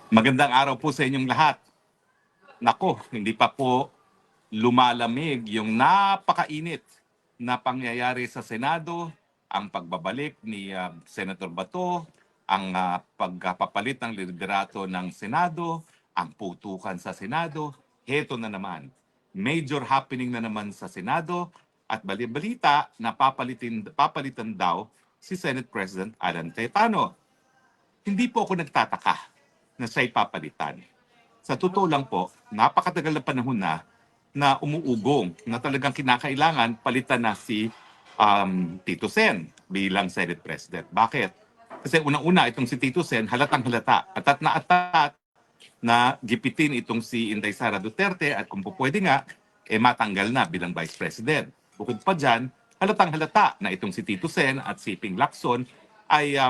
Magandang araw po sa inyong lahat. Nako, hindi pa po lumalamig yung napakainit na pangyayari sa Senado, ang pagbabalik ni Senator Bato, ang pagpapalit ng liderato ng Senado, ang putukan sa Senado. Heto na naman, major happening na naman sa Senado at bali-balita na papalitan daw si Senate President Alan Cayetano. Hindi po ako nagtataka na siya'y papalitan. Sa totoo lang po, napakatagal na panahon na umuugong na talagang kinakailangan palitan na si Tito Sen bilang Senate President. Bakit? Kasi unang-una itong si Tito Sen halatang halata atat na gipitin itong si Inday Sara Duterte at kung po pwede nga, matanggal na bilang Vice President. Bukod pa dyan, halatang halata na itong si Tito Sen at si Ping Lacson ay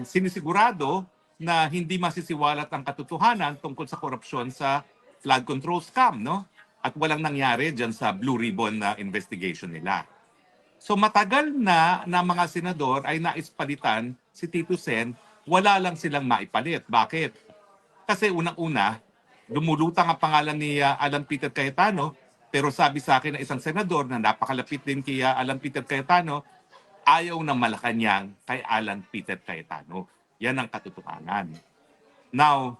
sinisigurado na hindi masisiwalat ang katotohanan tungkol sa korupsyon sa flood control scam, no? At walang nangyari dyan sa Blue Ribbon na investigation nila. So matagal na mga senador ay nais palitan si Tito Sen, wala lang silang maipalit. Bakit? Kasi unang-una, lumulutang ang pangalan ni Alan Peter Cayetano, pero sabi sa akin ng isang senador na napakalapit din kay Alan Peter Cayetano, ayaw ng Malacanang kay Alan Peter Cayetano. Yan ang katotohanan. Now,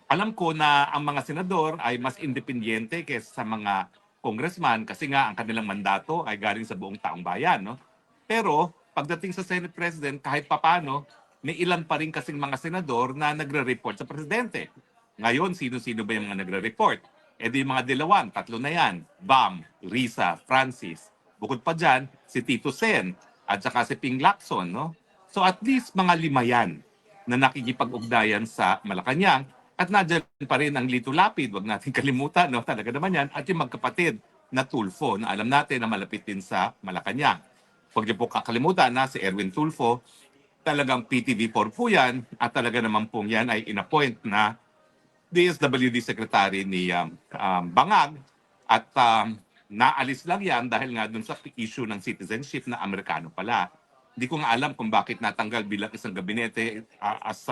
alam ko na ang mga senador ay mas independyente kaysa sa mga congressman kasi nga ang kanilang mandato ay galing sa buong taong bayan. No? Pero pagdating sa Senate President, kahit papano, may ilan pa rin kasing mga senador na nagre-report sa presidente. Ngayon, sino-sino ba yung mga nagre-report? E di mga dilawan, tatlo na yan. Bam, Risa, Francis. Bukod pa dyan, si Tito Sen at saka si Ping Lacson. No? So at least mga lima yan na nakikipag-ugnayan sa Malacanang. At nandiyan pa rin ang Lito Lapid, wag natin kalimutan, no? Talaga naman yan. At yung magkapatid na Tulfo, na alam natin na malapit din sa Malacanang. Huwag niyo po kakalimutan na si Erwin Tulfo, talagang PTV4 po yan, at talaga naman po yan ay inappoint na DSWD Secretary ni Bangag, at naalis lang yan dahil nga dun sa issue ng citizenship na Amerikano pala. Hindi ko nga alam kung bakit natanggal bilang isang gabinete as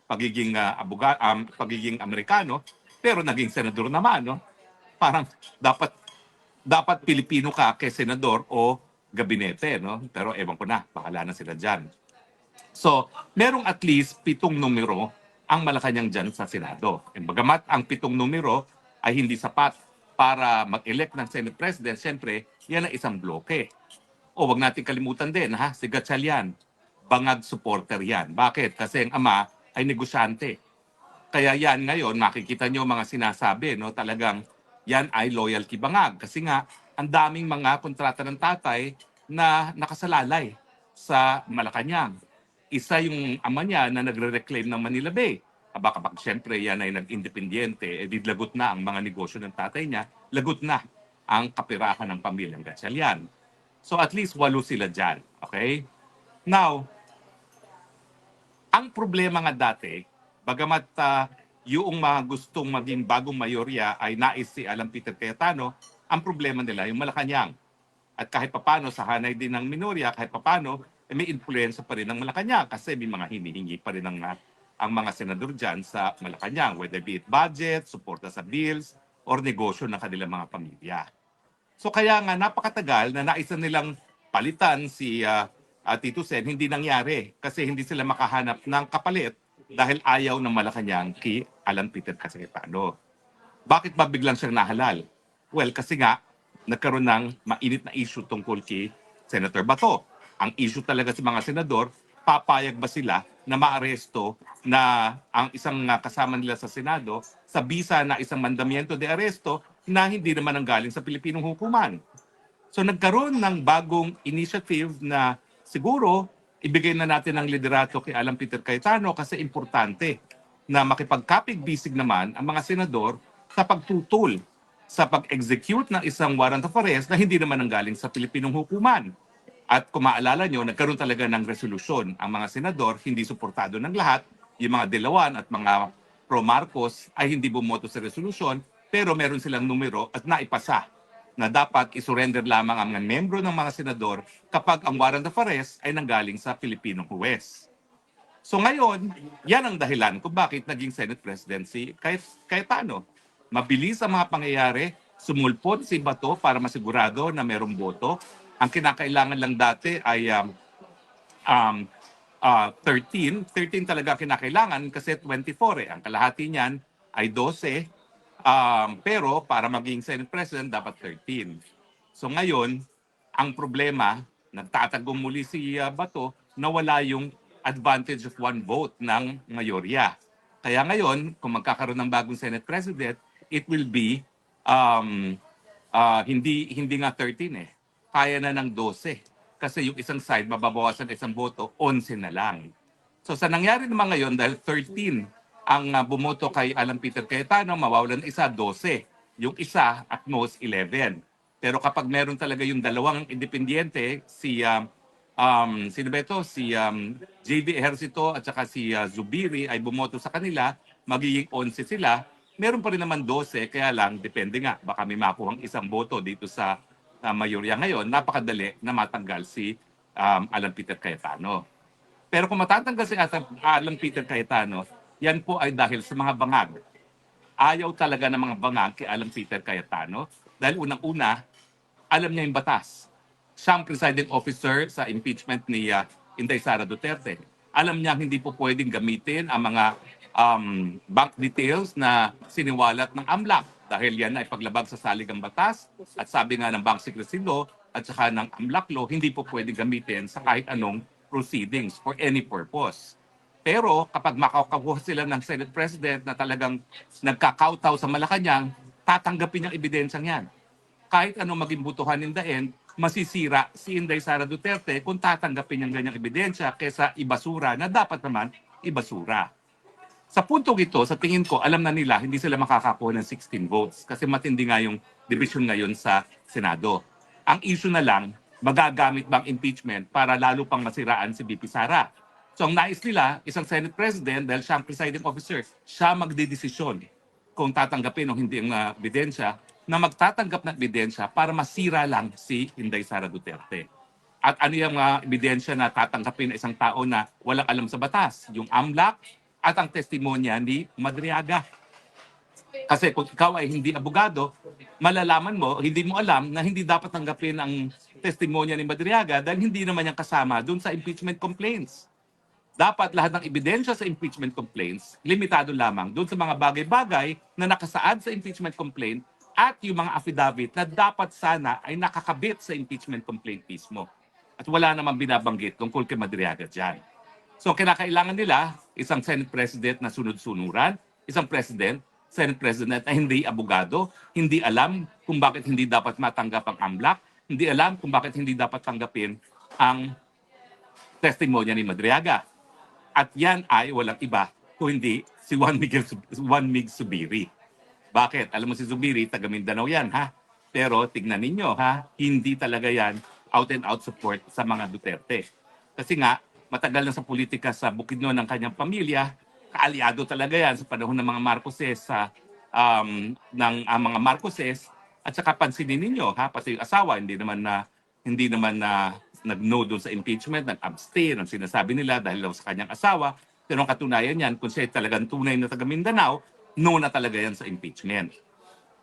pagiging Amerikano, pero naging senador naman, no? Parang dapat Pilipino ka kay senador o gabinete, no? Pero ewan ko na, bahala na sila diyan. So, merong at least 7 numero ang Malacanang dyan sa Senado. Bagamat ang 7 numero ay hindi sapat para mag-elect ng Senate President, siyempre, yan ang isang bloke. O wag natin kalimutan din, si Gatchalian, Bangag supporter yan. Bakit? Kasi ang ama ay negosyante. Kaya yan ngayon, makikita nyo mga sinasabi, no? Talagang yan ay loyalty Bangag. Kasi nga, ang daming mga kontrata ng tatay na nakasalalay sa Malacanang. Isa yung ama niya na nagre-reclaim ng Manila Bay. Kapag siyempre yan ay nag-independyente, lagot na ang mga negosyo ng tatay niya, lagot na ang kapirahan ng pamilyang Gatchalian. So at least 8 sila dyan. Okay? Now, ang problema nga dati, bagamat yung mga gustong maging bagong mayorya ay nais si Alan Peter Cayetano, ang problema nila yung Malacanang. At kahit papano sa hanay din ng minorya, kahit papano, may influensya pa rin ng Malacanang kasi may mga hinihingi pa rin ang mga senador dyan sa Malacanang, whether be it budget, suporta sa bills, or negosyo ng kanilang mga pamilya. So kaya nga napakatagal na naisa nilang palitan si Tito Sen, hindi nangyari kasi hindi sila makahanap ng kapalit dahil ayaw ng Malacanang kay Alan Peter Cayetano. Bakit ba biglang siyang nahalal? Well, kasi nga nagkaroon ng mainit na issue tungkol kay Senator Bato. Ang issue talaga sa mga senador, papayag ba sila na maaresto na ang isang kasama nila sa Senado sa bisa na isang mandamiento de aresto na hindi naman ang galing sa Pilipinong hukuman. So nagkaroon ng bagong initiative na siguro ibigay na natin ang liderato kay Alan Peter Cayetano kasi importante na makipagkapig-bisig naman ang mga senador sa pagtutol sa pag-execute ng isang warrant of arrest na hindi naman ang galing sa Pilipinong hukuman. At kung maalala nyo, nagkaroon talaga ng resolusyon. Ang mga senador, hindi suportado ng lahat. Yung mga Dilawan at mga pro-Marcos ay hindi bumoto sa resolusyon, pero meron silang numero at naipasa na dapat isurrender lamang ang mga membro ng mga senador kapag ang warrant of arrest ay nanggaling sa Pilipinong huwes. So So ngayon, yan ang dahilan kung bakit naging Senate President si Cayetano. Mabilis ang mga pangyayari, sumulpot si Bato para masigurado na merong boto. Ang kinakailangan lang dati ay um, 13 talaga kinakailangan kasi 24 eh. Ang kalahati niyan ay 12. Pero para maging Senate President, dapat 13. So ngayon, ang problema, nagtatagong muli si Bato na wala yung advantage of one vote ng mayorya. Kaya ngayon, kung magkakaroon ng bagong Senate President, it will be hindi nga 13 eh. Kaya na ng 12. Kasi yung isang side, mababawasan isang boto, 11 na lang. So sa nangyari naman ngayon, dahil 13 ang bumoto kay Alan Peter Cayetano, mawawalan isa, 12. Yung isa, at most, 11. Pero kapag meron talaga yung dalawang independiente, sino ba ito? Si JB Ejercito at saka si Zubiri ay bumoto sa kanila, magiging 11 sila. Meron pa rin naman 12, kaya lang, depende nga, baka may makuhang isang boto dito sa mayorya ngayon, napakadali na matanggal si Alan Peter Cayetano. Pero kung matatanggal si Alan Peter Cayetano, yan po ay dahil sa mga bangag. Ayaw talaga ng mga bangag kay Alan Peter Cayetano dahil unang-una, alam niya yung batas. Siya ang presiding officer sa impeachment ni Inday Sara Duterte. Alam niya hindi po pwedeng gamitin ang mga bank details na siniwalat ng AMLAC dahil yan ay paglabag sa saligang batas at sabi nga ng Bank Secrecy Law at saka ng AMLAC Law, hindi po pwedeng gamitin sa kahit anong proceedings for any purpose. Pero kapag makakakuha sila ng Senate President na talagang nagkakautaw sa Malacanang, tatanggapin ang ebidensyang yan. Kahit anong maging butuhan in the end, masisira si Inday Sara Duterte kung tatanggapin yung ganyang ebidensya kesa ibasura na dapat naman ibasura. Sa puntong ito, sa tingin ko, alam na nila hindi sila makakakuha ng 16 votes kasi matindi nga yung division ngayon sa Senado. Ang issue na lang, magagamit bang impeachment para lalo pang masiraan si BP Sara? So ang nais nila, isang Senate President, dahil siya ang presiding officer, siya magdedesisyon kung tatanggapin o hindi ang ebidensya, na magtatanggap ng ebidensya para masira lang si Inday Sara Duterte. At ano yung ebidensya na tatanggapin ng isang tao na walang alam sa batas? Yung AMLAC at ang testimonya ni Madriaga. Kasi kung ikaw ay hindi abogado, malalaman mo, hindi mo alam na hindi dapat tanggapin ang testimonya ni Madriaga dahil hindi naman yan kasama dun sa impeachment complaints. Dapat lahat ng ebidensya sa impeachment complaints, limitado lamang doon sa mga bagay-bagay na nakasaad sa impeachment complaint at yung mga affidavit na dapat sana ay nakakabit sa impeachment complaint mismo. At wala namang binabanggit tungkol kay Madriaga dyan. So kinakailangan nila isang Senate President na sunod-sunuran, isang Senate President na hindi abogado, hindi alam kung bakit hindi dapat matanggap ang AMLAC, hindi alam kung bakit hindi dapat tanggapin ang testimonya ni Madriaga. At yan ay walang iba kung hindi si Juan Mig Zubiri. Bakit? Alam mo si Zubiri, taga Mindanao yan, ha? Pero tignan ninyo, ha? Hindi talaga yan out and out support sa mga Duterte. Kasi nga, matagal na sa politika sa Bukidnon ng kanyang pamilya, kaalyado talaga yan sa panahon ng mga Marcoses mga Marcoses. At saka pansinin ninyo, ha? Pati yung asawa, hindi naman na nag-no doon sa impeachment, nag-abstain, ang sinasabi nila dahil sa kanyang asawa. Pero ang katunayan yan, kung siya talagang tunay na taga Mindanao, no na talaga yan sa impeachment.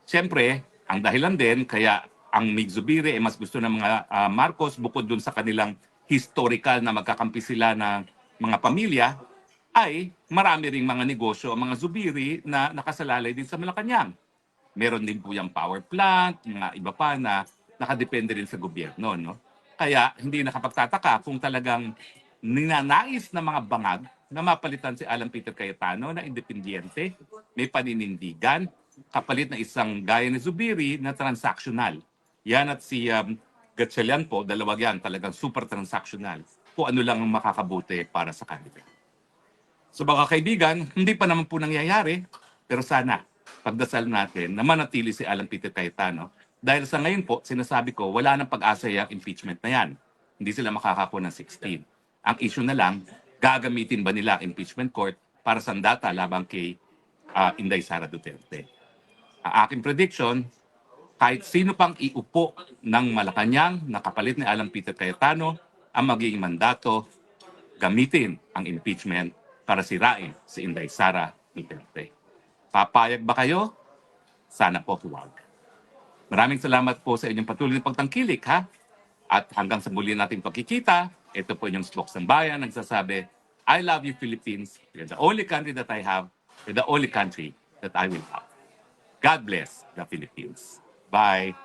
Siyempre, ang dahilan din, kaya ang Mig Zubiri mas gusto ng mga Marcos, bukod doon sa kanilang historical na magkakampi sila ng mga pamilya, ay marami ring mga negosyo ang mga Zubiri na nakasalalay din sa Malacanang. Meron din po yung power plant, mga iba pa na nakadepende rin sa gobyerno. No? Kaya hindi nakapagtataka kung talagang ninanais ng mga bangag na mapalitan si Alan Peter Cayetano na independyente, may paninindigan, kapalit na isang gaya ni Zubiri na transactional. Yan at si Gatchalian po, dalawa yan, talagang super transactional. Kung ano lang ang makakabuti para sa kanila. So baka kaibigan, hindi pa naman po nangyayari, pero sana pagdasal natin na manatili si Alan Peter Cayetano. Dahil sa ngayon po, sinasabi ko, wala nang pag-asa yung impeachment na yan. Hindi sila makakakuha ng 16. Ang issue na lang, gagamitin ba nila impeachment court para sandata labang kay Inday Sara Duterte. Ang aking prediction, kahit sino pang iupo ng Malacanang na kapalit ni Alan Peter Cayetano, ang magiging mandato, gamitin ang impeachment para sirain si Inday Sara Duterte. Papayag ba kayo? Sana po huwag. Maraming salamat po sa inyong patuloy na pagtangkilik, ha? At hanggang sa muli nating pagkikita, ito po inyong Spokesang Bayan nagsasabi, I love you, Philippines. You're the only country that I have. You're the only country that I will have. God bless the Philippines. Bye.